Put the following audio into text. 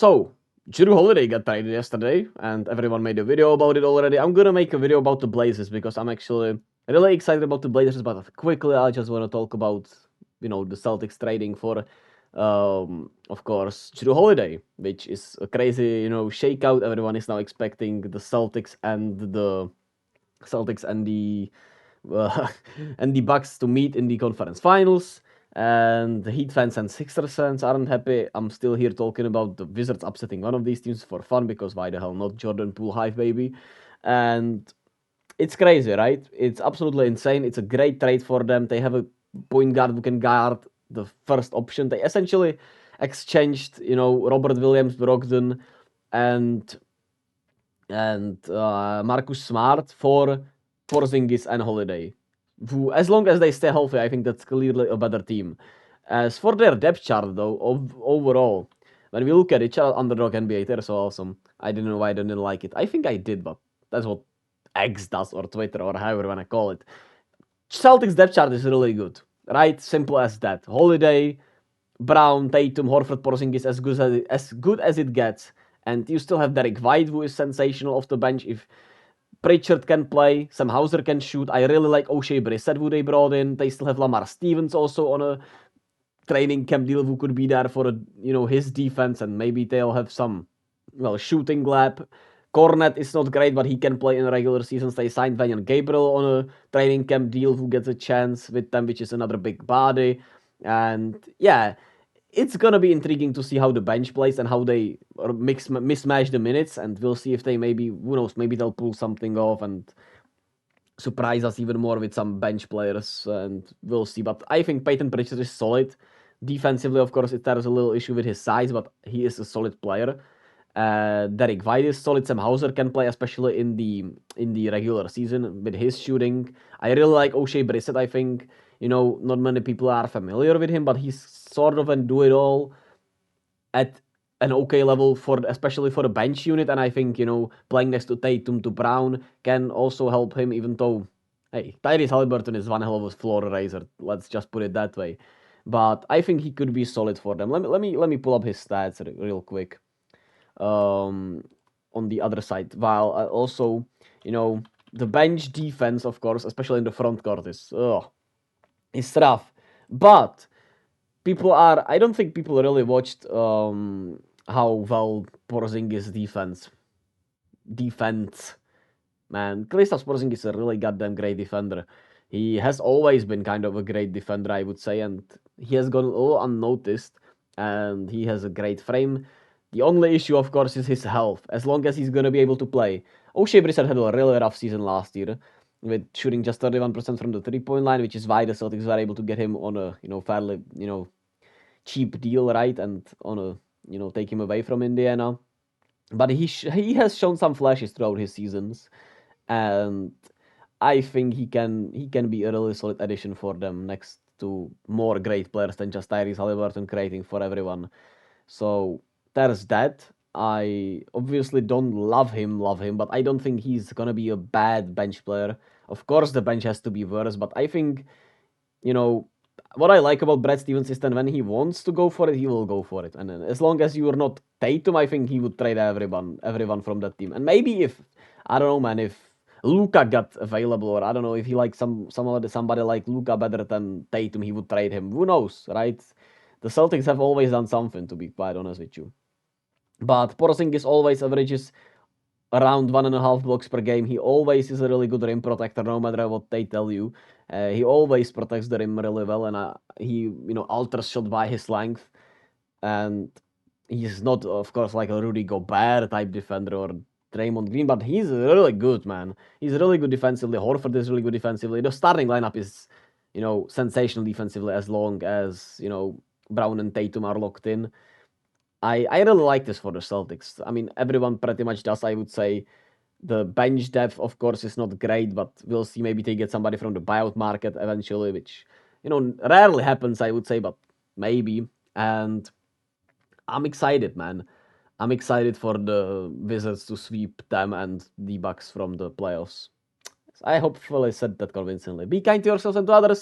So, Jrue Holiday got traded yesterday, and everyone made a video about it already. I'm gonna make a video about the Blazers because I'm actually really excited about the Blazers. But quickly, I just want to talk about the Celtics trading for, of course, Jrue Holiday, which is a crazy shakeout. Everyone is now expecting the Celtics and the and the Bucks to meet in the conference finals. And the Heat fans and Sixers fans aren't happy. I'm still here talking about the Wizards upsetting one of these teams for fun because why the hell not Jordan Poole hype, baby? And it's crazy, right? It's absolutely insane. It's a great trade for them. They have a point guard who can guard the first option. They essentially exchanged, Robert Williams, Brogdon, and Marcus Smart for Porzingis and Holiday, who, as long as they stay healthy, I think that's clearly a better team. As for their depth chart, though, overall, when we look at it, Underdog NBA, they're so awesome. I didn't know why I didn't like it. I think I did, but that's what X does, or Twitter, or however you want to call it. Celtics depth chart is really good, right? Simple as that. Holiday, Brown, Tatum, Horford, Porzingis, as good as it gets. And you still have Derek White, who is sensational off the bench. If Pritchard can play, Sam Hauser can shoot. I really like O'Shea Brissett, who they brought in. They still have Lamar Stevens also on a training camp deal, who could be there for his defense, and maybe they'll have some shooting lab. Cornet is not great, but he can play in regular seasons. They signed Vanyan Gabriel on a training camp deal, who gets a chance with them, which is another big body. And yeah, it's gonna be intriguing to see how the bench plays and how they mismatch the minutes, and we'll see if they who knows, maybe they'll pull something off and surprise us even more with some bench players, and we'll see. But I think Peyton Pritchard is solid. Defensively, of course, there's a little issue with his size, but he is a solid player. Derek White is solid. Sam Hauser can play, especially in the regular season with his shooting. I really like O'Shea Brissett. I think not many people are familiar with him, but he's sort of a do-it-all at an okay level especially for the bench unit. And I think playing next to Tatum to Brown can also help him. Even though, hey, Tyrese Haliburton is one hell of a floor raiser. Let's just put it that way. But I think he could be solid for them. Let me pull up his stats real quick. On the other side, while also the bench defense, of course, especially in the front court, is rough. But I don't think people really watched how well Porzingis defense. Man, Kristaps Porzingis is a really goddamn great defender. He has always been kind of a great defender, I would say, and he has gone all unnoticed, and he has a great frame. The only issue, of course, is his health. As long as he's going to be able to play. O'Shea Brissett had a really rough season last year, with shooting just 31% from the three-point line, which is why the Celtics were able to get him on a fairly cheap deal, right? And on a take him away from Indiana. But he has shown some flashes throughout his seasons, and I think he can be a really solid addition for them next to more great players than just Tyrese Haliburton creating for everyone. So there's that. I obviously don't love him, but I don't think he's gonna be a bad bench player. Of course, the bench has to be worse, but I think, what I like about Brad Stevens is that when he wants to go for it, he will go for it. And as long as you are not Tatum, I think he would trade everyone from that team. And maybe if, I don't know, man, if Luka got available, or I don't know, if he likes somebody like Luka better than Tatum, he would trade him. Who knows, right? The Celtics have always done something, to be quite honest with you. But Porzingis always averages around 1.5 blocks per game. He always is a really good rim protector, no matter what they tell you. He always protects the rim really well, and he alters shot by his length. And he's not, of course, like a Rudy Gobert type defender or Draymond Green, but he's really good, man. He's really good defensively. Horford is really good defensively. The starting lineup is, sensational defensively, as long as Brown and Tatum are locked in. I really like this for the Celtics. I mean, everyone pretty much does, I would say. The bench depth, of course, is not great, but we'll see. Maybe they get somebody from the buyout market eventually, which, rarely happens, I would say, but maybe. And I'm excited, man. I'm excited for the Wizards to sweep them and the Bucks from the playoffs. I hopefully said that convincingly. Be kind to yourselves and to others.